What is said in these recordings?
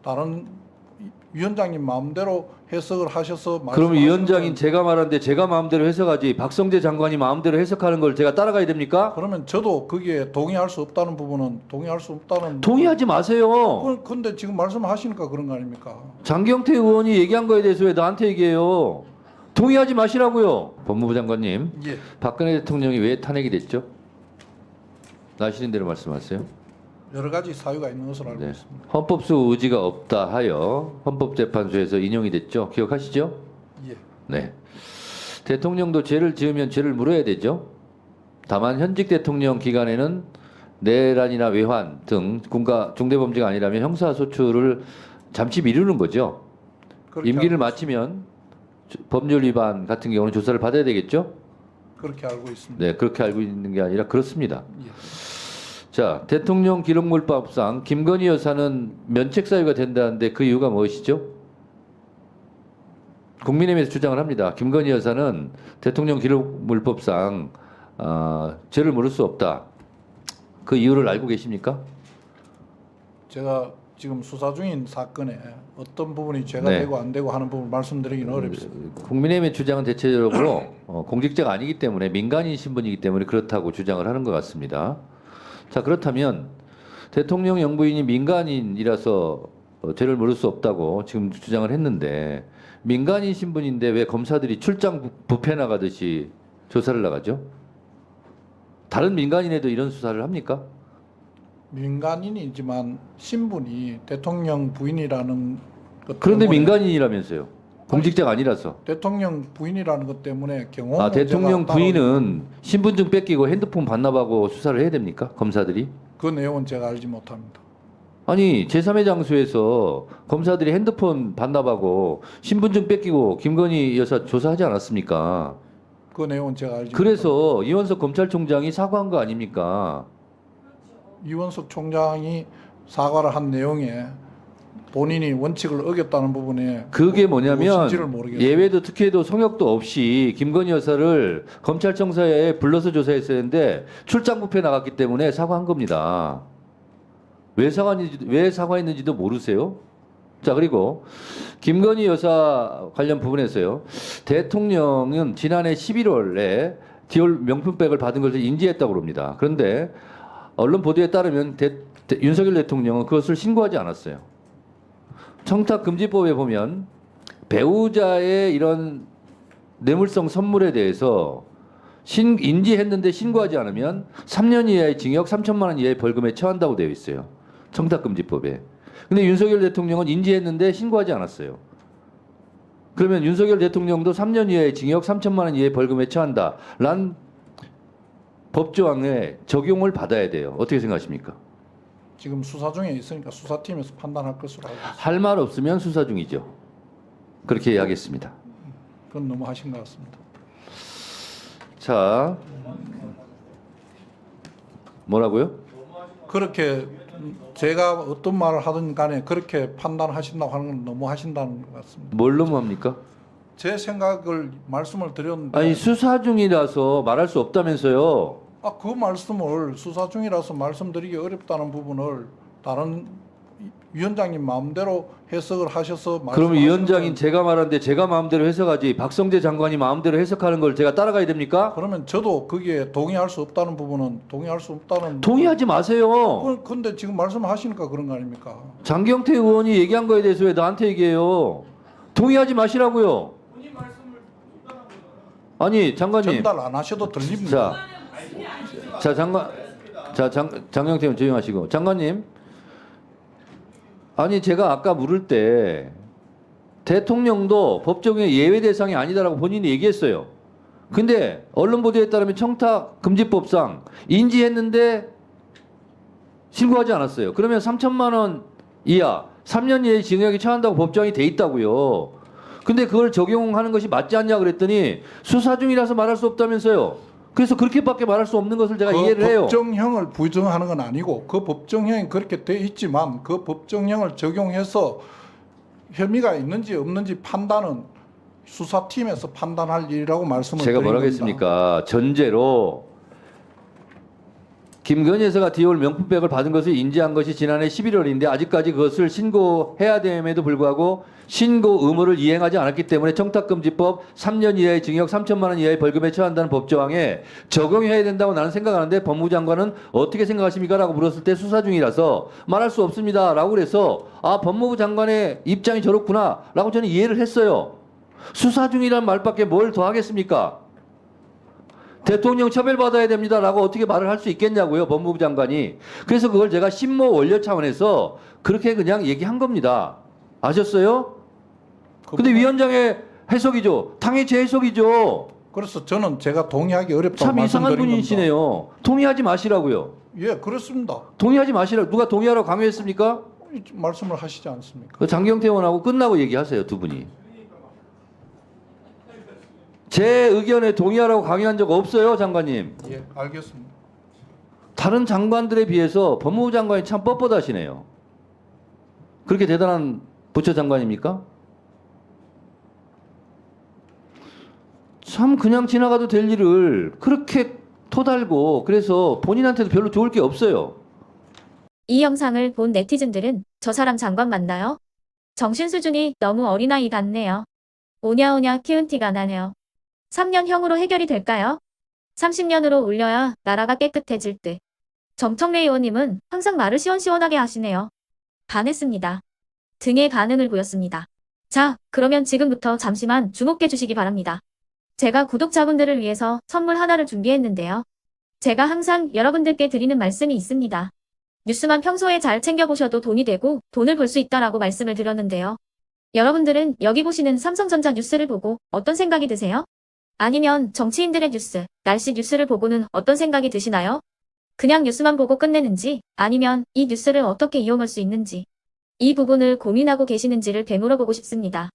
다른 위원장님 마음대로 해석을 하셔서 그럼 말씀하시는 위원장인 건, 제가 말하는데 제가 마음대로 해석하지 박성재 장관이 마음대로 해석하는 걸 제가 따라가야 됩니까? 그러면 저도 거기에 동의할 수 없다는 부분은 동의할 수 없다는 동의하지 마세요. 근데 지금 말씀하시니까 그런 거 아닙니까? 장경태 의원이 얘기한 거에 대해서 왜 나한테 얘기해요? 동의하지 마시라고요. 법무부 장관님, 예. 박근혜 대통령이 왜 탄핵이 됐죠? 아시는 대로 말씀하세요. 여러 가지 사유가 있는 것으로 알고 네. 있습니다. 헌법수 의지가 없다 하여 헌법재판소에서 인용이 됐죠. 기억하시죠? 예. 네. 대통령도 죄를 지으면 죄를 물어야 되죠. 다만 현직 대통령 기간에는 내란이나 외환 등 군가 중대범죄가 아니라면 형사소추를 잠시 미루는 거죠. 그렇게 임기를 알고 마치면 법률 위반 같은 경우는 조사를 받아야 되겠죠. 그렇게 알고 있습니다. 네, 그렇게 알고 있는 게 아니라 그렇습니다. 예. 자, 대통령 기록물법상 김건희 여사는 면책 사유가 된다는데 그 이유가 무엇이죠? 국민의힘에서 주장을 합니다. 김건희 여사는 대통령 기록물법상 죄를 물을 수 없다. 그 이유를 알고 계십니까? 제가 지금 수사 중인 사건에 어떤 부분이 죄가 네. 되고 안 되고 하는 부분 말씀드리기는 어렵습니다. 국민의힘의 주장은 대체적으로 공직자가 아니기 때문에 민간인 신분이기 때문에 그렇다고 주장을 하는 것 같습니다. 자, 그렇다면 대통령 영부인이 민간인이라서 죄를 물을 수 없다고 지금 주장을 했는데 민간인 신분인데 왜 검사들이 출장 뷔페 나가듯이 조사를 나가죠? 다른 민간인에도 이런 수사를 합니까? 민간인이지만 신분이 대통령 부인이라는 것 그런데 때문에 민간인이라면서요. 공직자가 아니라서. 대통령 부인이라는 것 때문에 경호 아, 대통령 부인은 신분증 뺏기고 핸드폰 반납하고 수사를 해야 됩니까? 검사들이? 그 내용은 제가 알지 못합니다. 아니, 제3의 장소에서 검사들이 핸드폰 반납하고 신분증 뺏기고 김건희 여사 조사하지 않았습니까? 그 내용은 제가 알지 못합니다. 그래서 이원석 검찰총장이 사과한 거 아닙니까? 이원석 총장이 사과를 한 내용에 본인이 원칙을 어겼다는 부분에 그게 뭐냐면 무엇인지를 모르겠어요. 예외도 특혜도 성역도 없이 김건희 여사를 검찰청사에 불러서 조사했어야 했는데 출장 뷔페 나갔기 때문에 사과한 겁니다. 왜 사과했는지도 모르세요? 자, 그리고 김건희 여사 관련 부분에서요. 대통령은 지난해 11월에 디올 명품백을 받은 것을 인지했다고 합니다. 그런데 언론 보도에 따르면 윤석열 대통령은 그것을 신고하지 않았어요. 청탁금지법에 보면 배우자의 이런 뇌물성 선물에 대해서 인지했는데 신고하지 않으면 3년 이하의 징역 3천만 원 이하의 벌금에 처한다고 되어 있어요. 청탁금지법에. 근데 윤석열 대통령은 인지했는데 신고하지 않았어요. 그러면 윤석열 대통령도 3년 이하의 징역 3천만 원 이하의 벌금에 처한다. 란 법조항에 적용을 받아야 돼요. 어떻게 생각하십니까? 지금 수사 중에 있으니까 수사팀에서 판단할 것으로 알고 있습니다. 할 말 없으면 수사 중이죠. 그렇게 이야기했습니다. 그건 너무 하신 것 같습니다. 자, 뭐라고요? 그렇게 제가 어떤 말을 하든 간에 그렇게 판단하신다고 하는 건 너무 하신다는 것 같습니다. 뭘 너무합니까? 제 생각을 말씀을 드렸는데 아니, 수사 중이라서 말할 수 없다면서요. 그 말씀을 수사 중이라서 말씀드리기 어렵다는 부분을 다른 위원장님 마음대로 해석을 하셔서 그럼 말씀하시는 위원장인 건, 제가 말하는데 제가 마음대로 해석하지 박성재 장관이 마음대로 해석하는 걸 제가 따라가야 됩니까? 그러면 저도 거기에 동의할 수 없다는 부분은 동의할 수 없다는 동의하지 마세요. 근데 지금 말씀하시니까 그런 거 아닙니까? 장경태 의원이 얘기한 거에 대해서 왜 나한테 얘기해요? 동의하지 마시라고요. 아니, 장관님. 전달 안 하셔도 들립니다. 장경태 의원 조용하시고. 장관님. 아니, 제가 아까 물을 때 대통령도 법정의 예외 대상이 아니다라고 본인이 얘기했어요. 근데 언론 보도에 따르면 청탁금지법상 인지했는데 신고하지 않았어요. 그러면 3천만 원 이하 3년 이하의 징역이 처한다고 법정이 돼 있다고요. 근데 그걸 적용하는 것이 맞지 않냐 그랬더니 수사 중이라서 말할 수 없다면서요. 그래서 그렇게밖에 말할 수 없는 것을 제가 이해를 해요. 법정형을 부정하는 건 아니고 그 법정형이 그렇게 돼 있지만 그 법정형을 적용해서 혐의가 있는지 없는지 판단은 수사팀에서 판단할 일이라고 말씀을 제가 드린 뭐라고 겁니다. 했습니까? 전제로 김건희 여사가 디올 명품백을 받은 것을 인지한 것이 지난해 11월인데 아직까지 그것을 신고해야 됨에도 불구하고 신고 의무를 이행하지 않았기 때문에 청탁금지법 3년 이하의 징역 3천만 원 이하의 벌금에 처한다는 법조항에 적용해야 된다고 나는 생각하는데 법무부 장관은 어떻게 생각하십니까? 라고 물었을 때 수사 중이라서 말할 수 없습니다. 라고 그래서 아 법무부 장관의 입장이 저렇구나 라고 저는 이해를 했어요. 수사 중이란 말밖에 뭘 더 하겠습니까? 대통령 처벌받아야 됩니다라고 어떻게 말을 할 수 있겠냐고요, 법무부 장관이. 그래서 그걸 제가 신모 원료 차원에서 그렇게 그냥 얘기한 겁니다. 아셨어요? 근데 위원장의 해석이죠. 당의 제 해석이죠. 그래서 저는 제가 동의하기 어렵다고 참 이상한 말씀드린 겁니다. 분이시네요. 동의하지 마시라고요. 예, 그렇습니다. 동의하지 마시라고. 누가 동의하라고 강요했습니까? 말씀을 하시지 않습니까? 그 장경태 의원하고 끝나고 얘기하세요, 두 분이. 제 의견에 동의하라고 강요한 적 없어요, 장관님. 예, 알겠습니다. 다른 장관들에 비해서 법무부 장관이 참 뻣뻣하시네요. 그렇게 대단한 부처 장관입니까? 참 그냥 지나가도 될 일을 그렇게 토달고 그래서 본인한테도 별로 좋을 게 없어요. 이 영상을 본 네티즌들은 저 사람 장관 맞나요? 정신 수준이 너무 어린아이 같네요. 오냐오냐 키운 티가 나네요. 3년형으로 해결이 될까요? 30년으로 올려야 나라가 깨끗해질 듯. 정청래 의원님은 항상 말을 시원시원하게 하시네요. 반했습니다. 등의 반응을 보였습니다. 자, 그러면 지금부터 잠시만 주목해 주시기 바랍니다. 제가 구독자분들을 위해서 선물 하나를 준비했는데요. 제가 항상 여러분들께 드리는 말씀이 있습니다. 뉴스만 평소에 잘 챙겨보셔도 돈이 되고 돈을 벌 수 있다라고 말씀을 드렸는데요. 여러분들은 여기 보시는 삼성전자 뉴스를 보고 어떤 생각이 드세요? 아니면 정치인들의 뉴스, 날씨 뉴스를 보고는 어떤 생각이 드시나요? 그냥 뉴스만 보고 끝내는지 아니면 이 뉴스를 어떻게 이용할 수 있는지 이 부분을 고민하고 계시는지를 되물어보고 싶습니다.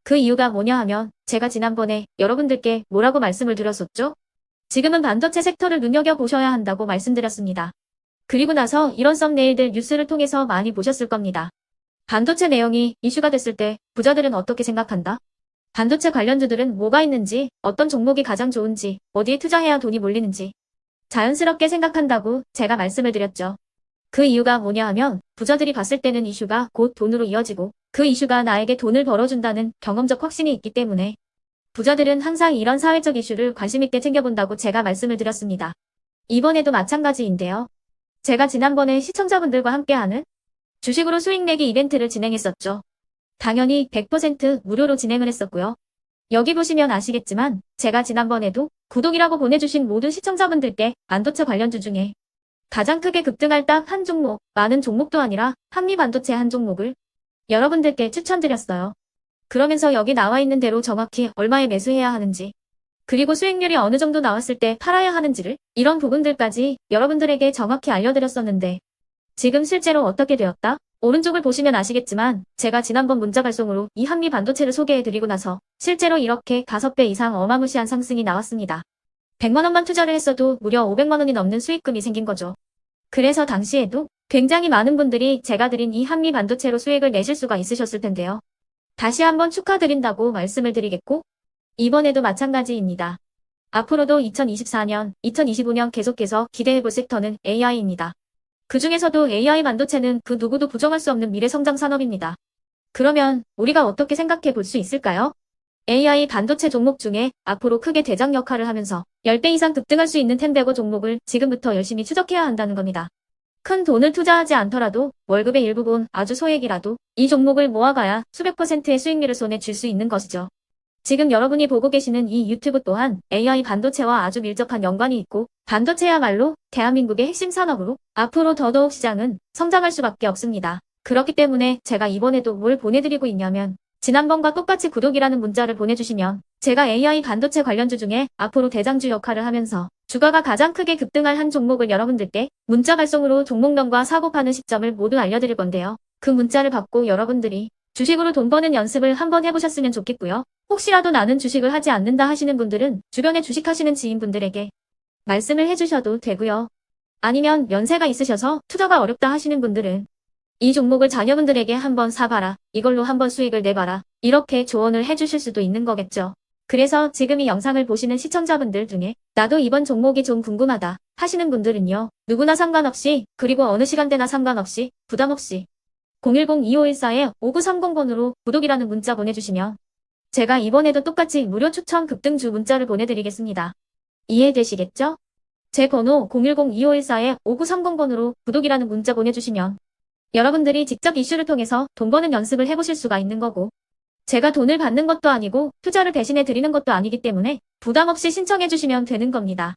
그 이유가 뭐냐 하면 제가 지난번에 여러분들께 뭐라고 말씀을 드렸었죠? 지금은 반도체 섹터를 눈여겨보셔야 한다고 말씀드렸습니다. 그리고 나서 이런 썸네일들 뉴스를 통해서 많이 보셨을 겁니다. 반도체 내용이 이슈가 됐을 때 부자들은 어떻게 생각한다? 반도체 관련주들은 뭐가 있는지, 어떤 종목이 가장 좋은지, 어디에 투자해야 돈이 몰리는지 자연스럽게 생각한다고 제가 말씀을 드렸죠. 그 이유가 뭐냐 하면 부자들이 봤을 때는 이슈가 곧 돈으로 이어지고 그 이슈가 나에게 돈을 벌어준다는 경험적 확신이 있기 때문에 부자들은 항상 이런 사회적 이슈를 관심 있게 챙겨본다고 제가 말씀을 드렸습니다. 이번에도 마찬가지인데요. 제가 지난번에 시청자분들과 함께하는 주식으로 수익 내기 이벤트를 진행했었죠. 당연히 100% 무료로 진행을 했었고요. 여기 보시면 아시겠지만 제가 지난번에도 구독이라고 보내주신 모든 시청자분들께 반도체 관련주 중에 가장 크게 급등할 딱 한 종목, 많은 종목도 아니라 한미반도체 한 종목을 여러분들께 추천드렸어요. 그러면서 여기 나와 있는 대로 정확히 얼마에 매수해야 하는지 그리고 수익률이 어느 정도 나왔을 때 팔아야 하는지를 이런 부분들까지 여러분들에게 정확히 알려드렸었는데 지금 실제로 어떻게 되었다? 오른쪽을 보시면 아시겠지만 제가 지난번 문자 발송으로 이 한미 반도체를 소개해드리고 나서 실제로 이렇게 5배 이상 어마무시한 상승이 나왔습니다. 100만 원만 투자를 했어도 무려 500만 원이 넘는 수익금이 생긴 거죠. 그래서 당시에도 굉장히 많은 분들이 제가 드린 이 한미 반도체로 수익을 내실 수가 있으셨을 텐데요. 다시 한번 축하드린다고 말씀을 드리겠고 이번에도 마찬가지입니다. 앞으로도 2024년, 2025년 계속해서 기대해볼 섹터는 AI입니다. 그 중에서도 AI 반도체는 그 누구도 부정할 수 없는 미래 성장 산업입니다. 그러면 우리가 어떻게 생각해 볼 수 있을까요? AI 반도체 종목 중에 앞으로 크게 대장 역할을 하면서 10배 이상 급등할 수 있는 텐베고 종목을 지금부터 열심히 추적해야 한다는 겁니다. 큰 돈을 투자하지 않더라도 월급의 일부분 아주 소액이라도 이 종목을 모아가야 수백 %의 수익률을 손에 쥘 수 있는 것이죠. 지금 여러분이 보고 계시는 이 유튜브 또한 AI 반도체와 아주 밀접한 연관이 있고 반도체야말로 대한민국의 핵심 산업으로 앞으로 더더욱 시장은 성장할 수밖에 없습니다. 그렇기 때문에 제가 이번에도 뭘 보내드리고 있냐면 지난번과 똑같이 구독이라는 문자를 보내주시면 제가 AI 반도체 관련주 중에 앞으로 대장주 역할을 하면서 주가가 가장 크게 급등할 한 종목을 여러분들께 문자 발송으로 종목명과 사고 파는 시점을 모두 알려드릴 건데요. 그 문자를 받고 여러분들이 주식으로 돈 버는 연습을 한번 해보셨으면 좋겠고요. 혹시라도 나는 주식을 하지 않는다 하시는 분들은 주변에 주식하시는 지인분들에게 말씀을 해주셔도 되고요. 아니면 연세가 있으셔서 투자가 어렵다 하시는 분들은 이 종목을 자녀분들에게 한번 사봐라. 이걸로 한번 수익을 내봐라. 이렇게 조언을 해주실 수도 있는 거겠죠. 그래서 지금 이 영상을 보시는 시청자분들 중에 나도 이번 종목이 좀 궁금하다. 하시는 분들은요. 누구나 상관없이 그리고 어느 시간대나 상관없이 부담 없이 010-2514-5930번으로 구독이라는 문자 보내주시면 제가 이번에도 똑같이 무료 추천 급등주 문자를 보내드리겠습니다. 이해되시겠죠? 제 번호 010-2514-5930번으로 구독이라는 문자 보내주시면 여러분들이 직접 이슈를 통해서 돈 버는 연습을 해보실 수가 있는 거고 제가 돈을 받는 것도 아니고 투자를 대신해 드리는 것도 아니기 때문에 부담 없이 신청해 주시면 되는 겁니다.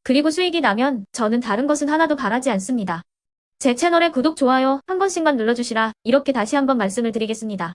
그리고 수익이 나면 저는 다른 것은 하나도 바라지 않습니다. 제 채널에 구독, 좋아요 한 번씩만 눌러주시라 이렇게 다시 한번 말씀을 드리겠습니다.